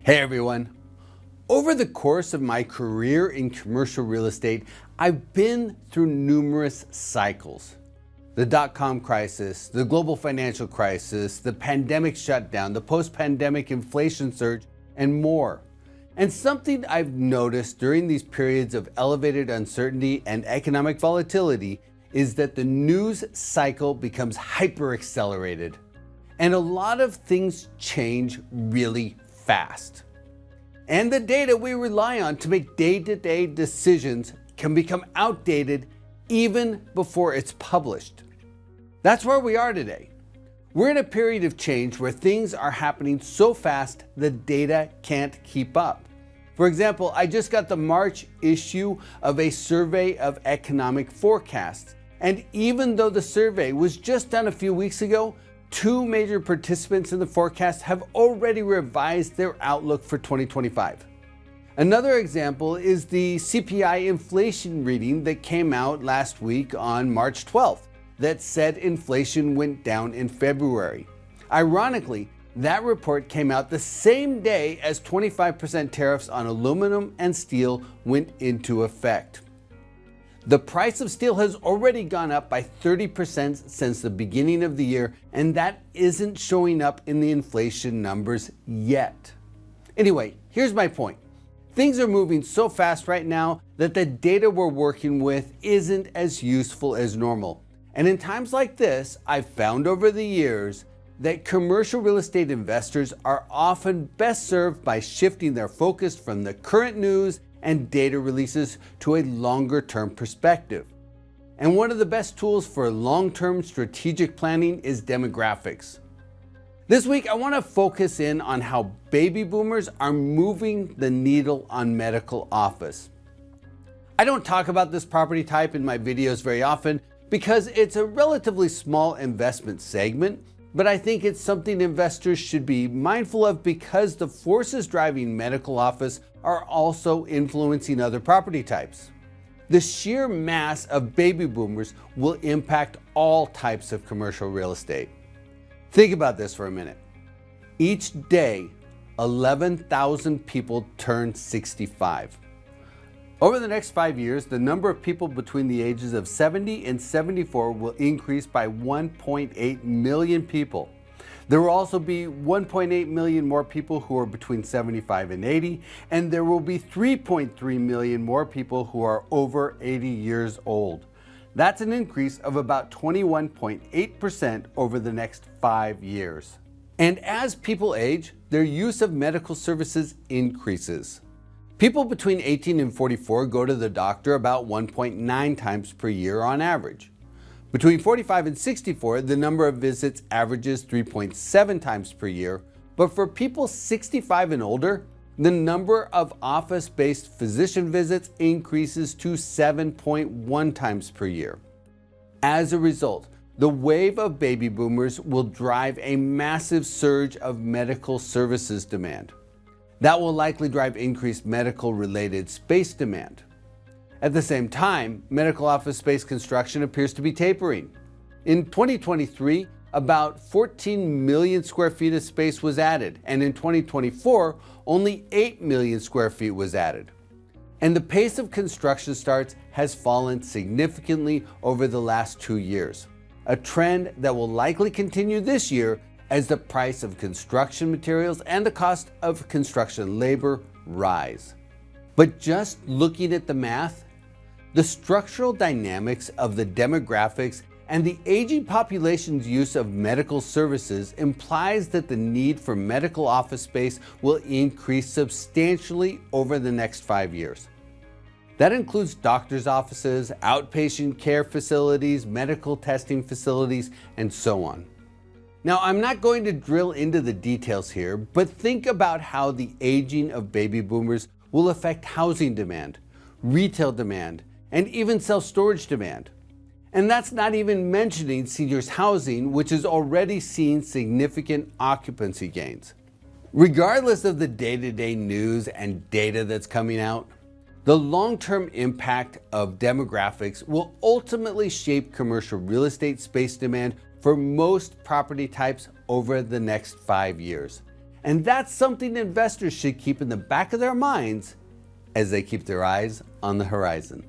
Hey everyone. Over the course of my career in commercial real estate, I've been through numerous cycles. The dot-com crisis, the global financial crisis, the pandemic shutdown, the post-pandemic inflation surge, and more. And something I've noticed during these periods of elevated uncertainty and economic volatility is that the news cycle becomes hyper-accelerated. And a lot of things change really fast. And the data we rely on to make day-to-day decisions can become outdated even before it's published. That's where we are today. We're in a period of change where things are happening so fast the data can't keep up. For example, I just got the March issue of a survey of economic forecasts. And even though the survey was just done a few weeks ago, two major participants in the forecast have already revised their outlook for 2025. Another example is the CPI inflation reading that came out last week on March 12th that said inflation went down in February. Ironically, that report came out the same day as 25% tariffs on aluminum and steel went into effect. The price of steel has already gone up by 30% since the beginning of the year, and that isn't showing up in the inflation numbers yet. Anyway, here's my point. Things are moving so fast right now that the data we're working with isn't as useful as normal. And in times like this, I've found over the years that commercial real estate investors are often best served by shifting their focus from the current news and data releases to a longer-term perspective. And one of the best tools for long-term strategic planning is demographics. This week, I want to focus in on how baby boomers are moving the needle on medical office. I don't talk about this property type in my videos very often because it's a relatively small investment segment, but I think it's something investors should be mindful of because the forces driving medical office are also influencing other property types. The sheer mass of baby boomers will impact all types of commercial real estate. Think about this for a minute. Each day, 11,000 people turn 65. Over the next 5 years, the number of people between the ages of 70 and 74 will increase by 1.8 million people. There will also be 1.8 million more people who are between 75 and 80, and there will be 3.3 million more people who are over 80 years old. That's an increase of about 21.8% over the next 5 years. And as people age, their use of medical services increases. People between 18 and 44 go to the doctor about 1.9 times per year on average. Between 45 and 64, the number of visits averages 3.7 times per year, but for people 65 and older, the number of office-based physician visits increases to 7.1 times per year. As a result, the wave of baby boomers will drive a massive surge of medical services demand. That will likely drive increased medical-related space demand. At the same time, medical office space construction appears to be tapering. In 2023, about 14 million square feet of space was added, and in 2024, only 8 million square feet was added. And the pace of construction starts has fallen significantly over the last 2 years, a trend that will likely continue this year as the price of construction materials and the cost of construction labor rise. But just looking at the math, the structural dynamics of the demographics and the aging population's use of medical services implies that the need for medical office space will increase substantially over the next 5 years. That includes doctors' offices, outpatient care facilities, medical testing facilities, and so on. Now, I'm not going to drill into the details here, but think about how the aging of baby boomers will affect housing demand, retail demand, and even self-storage demand. And that's not even mentioning seniors housing, which has already seen significant occupancy gains. Regardless of the day-to-day news and data that's coming out, the long-term impact of demographics will ultimately shape commercial real estate space demand for most property types over the next 5 years. And that's something investors should keep in the back of their minds as they keep their eyes on the horizon.